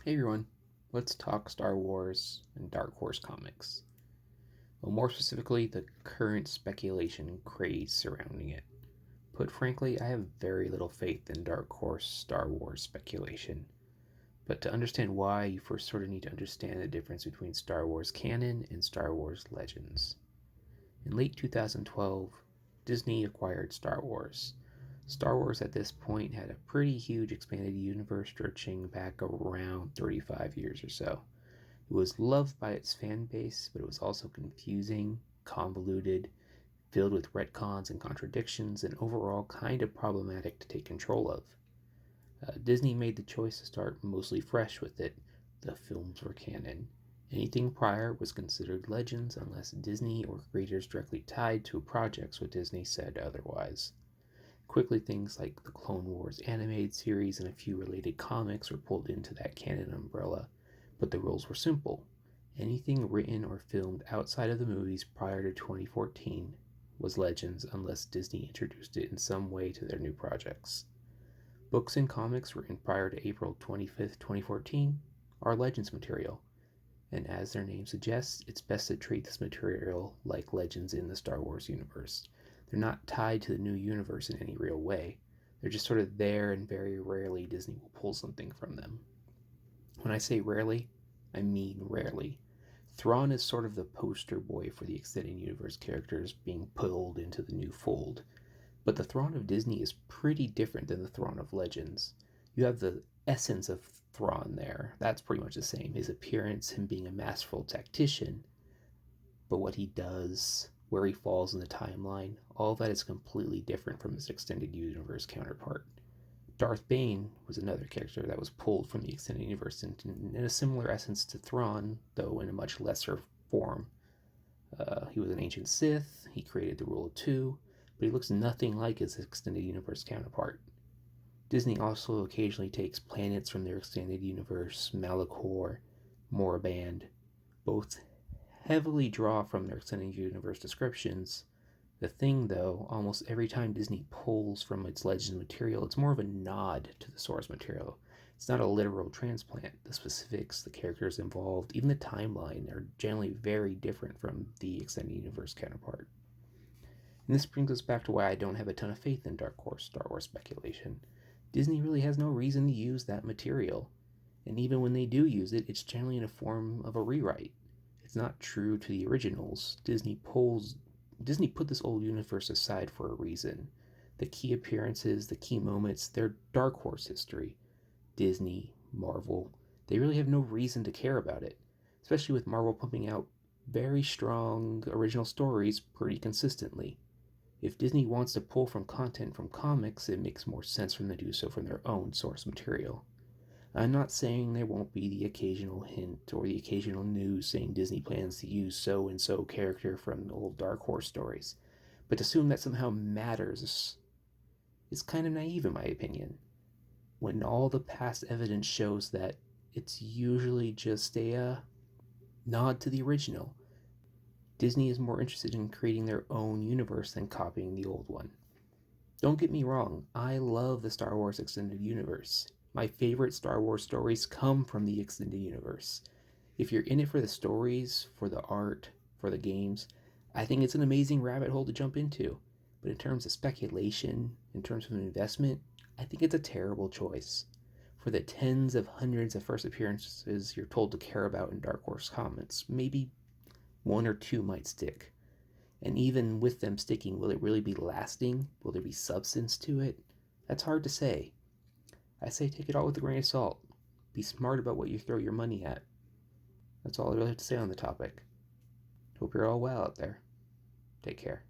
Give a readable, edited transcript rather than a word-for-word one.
Hey everyone, let's talk Star Wars and Dark Horse comics. Well, more specifically, the current speculation and craze surrounding it. Put frankly, I have very little faith in Dark Horse Star Wars speculation. But to understand why, you first sort of need to understand the difference between Star Wars canon and Star Wars legends. In late 2012, Disney acquired Star Wars. Star Wars at this point had a pretty huge expanded universe stretching back around 35 years or so. It was loved by its fan base, but it was also confusing, convoluted, filled with retcons and contradictions, and overall kind of problematic to take control of. Disney made the choice to start mostly fresh with it. The films were canon. Anything prior was considered legends unless Disney or creators directly tied to projects with Disney said otherwise. Quickly, things like the Clone Wars animated series and a few related comics were pulled into that canon umbrella, but the rules were simple. Anything written or filmed outside of the movies prior to 2014 was Legends unless Disney introduced it in some way to their new projects. Books and comics written prior to April 25th, 2014 are Legends material, and as their name suggests, it's best to treat this material like Legends in the Star Wars universe. They're not tied to the new universe in any real way. They're just sort of there, and very rarely Disney will pull something from them. When I say rarely, I mean rarely. Thrawn is sort of the poster boy for the extended universe characters being pulled into the new fold. But the Thrawn of Disney is pretty different than the Thrawn of Legends. You have the essence of Thrawn there. That's pretty much the same. His appearance, him being a masterful tactician, but what he does, where he falls in the timeline, all of that is completely different from his extended universe counterpart. Darth Bane was another character that was pulled from the extended universe in a similar essence to Thrawn, though in a much lesser form. He was an ancient Sith, he created the Rule of Two, but he looks nothing like his extended universe counterpart. Disney also occasionally takes planets from their extended universe, Malachor, Moraband, both heavily draw from their extended universe descriptions. The thing, though, almost every time Disney pulls from its Legends material, it's more of a nod to the source material. It's not a literal transplant. The specifics, the characters involved, even the timeline are generally very different from the extended universe counterpart. And this brings us back to why I don't have a ton of faith in Dark Horse Star Wars speculation. Disney really has no reason to use that material. And even when they do use it, it's generally in a form of a rewrite. It's not true to the originals. Disney put this old universe aside for a reason. The key appearances, the key moments, they're Dark Horse history. Disney, Marvel, they really have no reason to care about it, especially with Marvel pumping out very strong original stories pretty consistently. If Disney wants to pull from content from comics, it makes more sense for them to do so from their own source material. I'm not saying there won't be the occasional hint or the occasional news saying Disney plans to use so and so character from old Dark Horse stories, but to assume that somehow matters is kind of naive in my opinion, when all the past evidence shows that it's usually just a nod to the original. Disney is more interested in creating their own universe than copying the old one. Don't get me wrong, I love the Star Wars Extended Universe. My favorite Star Wars stories come from the Extended Universe. If you're in it for the stories, for the art, for the games, I think it's an amazing rabbit hole to jump into. But in terms of speculation, in terms of an investment, I think it's a terrible choice. For the tens of hundreds of first appearances you're told to care about in Dark Horse comics, maybe one or two might stick. And even with them sticking, will it really be lasting? Will there be substance to it? That's hard to say. I say take it all with a grain of salt. Be smart about what you throw your money at. That's all I really have to say on the topic. Hope you're all well out there. Take care.